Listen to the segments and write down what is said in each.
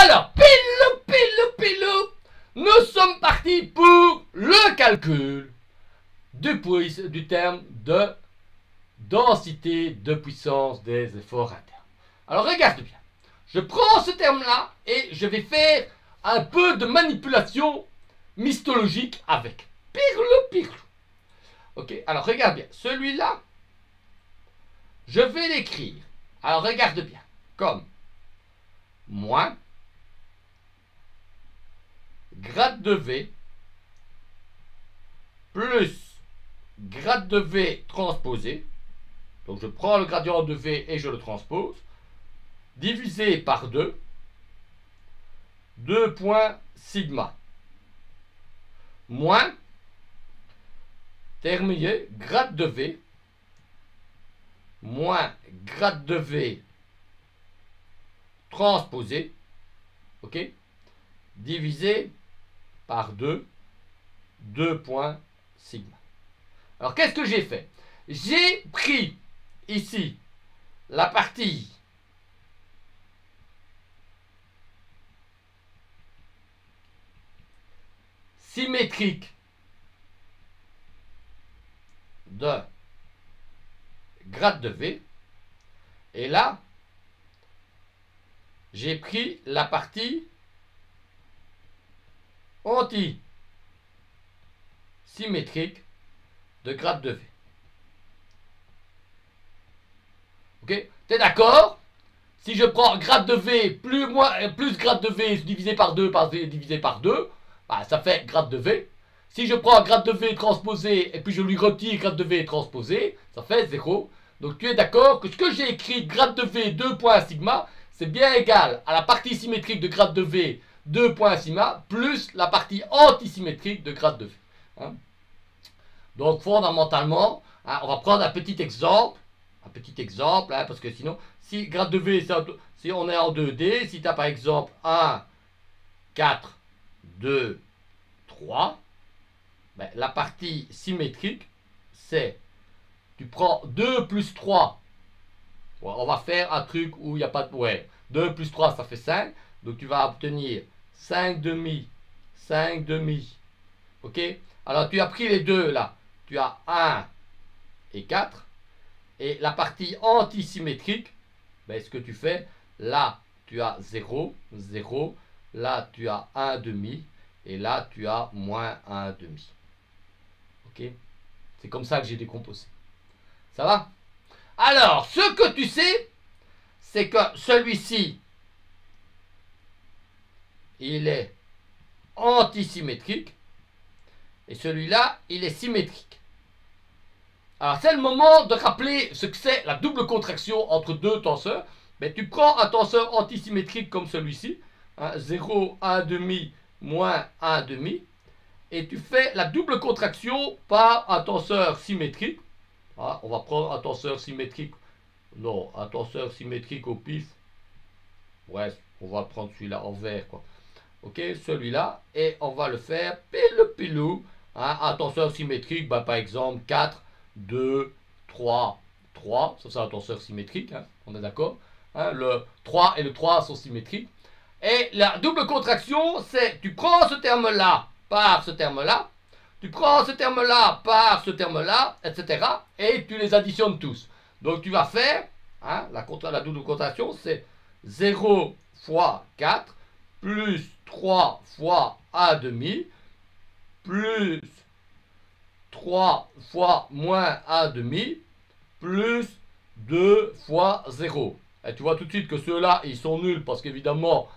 Alors, pilou, nous sommes partis pour le calcul du terme de densité de puissance des efforts internes. Alors, regarde bien. Je prends ce terme-là et je vais faire un peu de manipulation mystologique avec. Pirlou. Ok, alors regarde bien. Celui-là, je vais l'écrire. Alors, regarde bien. Comme moins grade de V plus grade de V transposé. Donc, je prends le gradient de V et je le transpose. Divisé par 2 points sigma moins terminé grade de V moins grade de V transposé, ok, divisé par 2 points sigma. Alors qu'est-ce que j'ai fait? J'ai pris ici la partie symétrique de grade de V et là j'ai pris la partie anti-symétrique de grade de V. Ok, t'es d'accord? Si je prends grade de V plus grade de V divisé par 2 divisé par 2, bah, ça fait grade de V. Si je prends grade de V transposé et puis je lui retire grade de V transposé, ça fait 0. Donc tu es d'accord que ce que j'ai écrit grade de V 2 points sigma, c'est bien égal à la partie symétrique de grade de V 2 points sigma plus la partie antisymétrique de grade de V. Hein? Donc fondamentalement, hein, on va prendre un petit exemple. Hein, parce que sinon, si grade de V, si on est en 2D, si tu as par exemple 1, 4, 2, 3, ben, la partie symétrique, c'est, tu prends 2 plus 3, ouais, on va faire un truc où il n'y a pas de, ouais, 2 plus 3, ça fait 5, donc tu vas obtenir 5 demi, ok, alors tu as pris les deux là, tu as 1 et 4, et la partie antisymétrique, ben, ce que tu fais, là, tu as 0, là, tu as 1 demi, et là, tu as moins 1 demi. Ok? C'est comme ça que j'ai décomposé. Ça va? Alors, ce que tu sais, c'est que celui-ci, il est antisymétrique, et celui-là, il est symétrique. Alors, c'est le moment de rappeler ce que c'est la double contraction entre deux tenseurs. Mais tu prends un tenseur antisymétrique comme celui-ci, hein, 0, 1 demi, moins 1 demi, et tu fais la double contraction par un tenseur symétrique. Ah, on va prendre un tenseur symétrique. Non, un tenseur symétrique au pif. Ouais, on va prendre celui-là en vert, quoi. Ok, celui-là, et on va le faire pilou. Hein, un tenseur symétrique, bah, par exemple 4, 2, 3, 3, ça c'est un tenseur symétrique, hein, on est d'accord, hein, le 3 et le 3 sont symétriques, et la double contraction, c'est, tu prends ce terme-là par ce terme-là, tu prends ce terme-là par ce terme-là, etc., et tu les additionnes tous. Donc tu vas faire, hein, la double contraction, c'est 0 fois 4, plus 3 fois 1 demi, plus 3 fois moins 1 demi, plus 2 fois 0. Et tu vois tout de suite que ceux-là, ils sont nuls, parce qu'évidemment,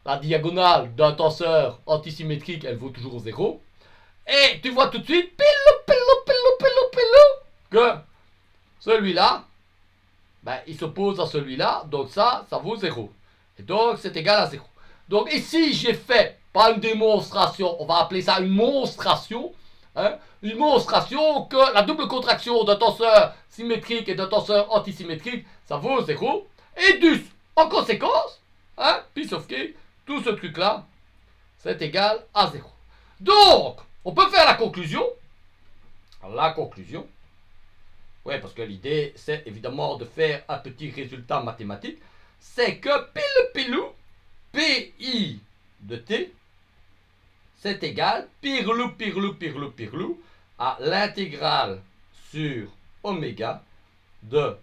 la diagonale d'un tenseur antisymétrique, elle vaut toujours 0. Et tu vois tout de suite, que celui-là, ben, il s'oppose à celui-là, donc ça vaut 0. Et donc, c'est égal à 0. Donc ici, j'ai fait, pas une démonstration, on va appeler ça une monstration, hein, une monstration que la double contraction d'un tenseur symétrique et d'un tenseur antisymétrique, ça vaut 0. Et dus, en conséquence, hein, piece of cake, tout ce truc-là, c'est égal à 0. Donc, on peut faire la conclusion. La conclusion, ouais, parce que l'idée, c'est évidemment de faire un petit résultat mathématique, c'est que pilou, PI de T, c'est égal, pirlou, à l'intégrale sur oméga de...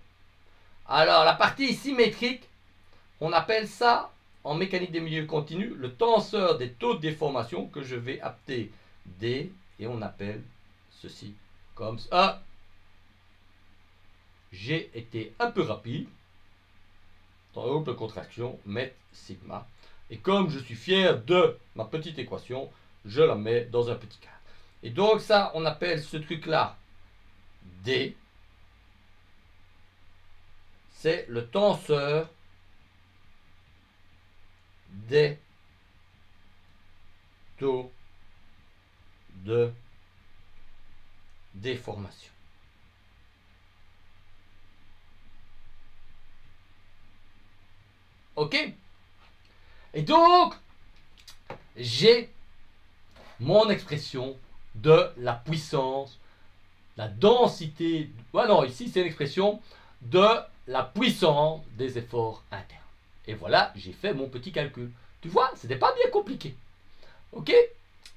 Alors, la partie symétrique, on appelle ça, en mécanique des milieux continus, le tenseur des taux de déformation que je vais appeler D, et on appelle ceci comme ça. J'ai été un peu rapide. Dans la double contraction, mètre sigma. Et comme je suis fier de ma petite équation, je la mets dans un petit cadre. Et donc ça, on appelle ce truc-là D. C'est le tenseur des taux de déformation. Ok? Et donc, j'ai mon expression de la puissance, la densité. Ouais, non, ici c'est l'expression de la puissance des efforts internes. Et voilà, j'ai fait mon petit calcul. Tu vois, c'était pas bien compliqué. Ok?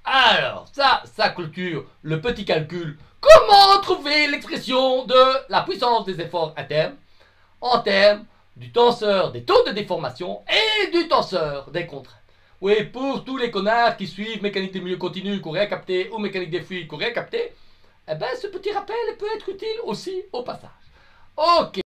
Alors, ça clôture le petit calcul. Comment trouver l'expression de la puissance des efforts internes en termes du tenseur des taux de déformation et du tenseur des contraintes. Oui, pour tous les connards qui suivent mécanique des milieux continus, qui ont rien capté, ou mécanique des fluides, qui ont rien capté, eh ben, ce petit rappel peut être utile aussi au passage. Ok.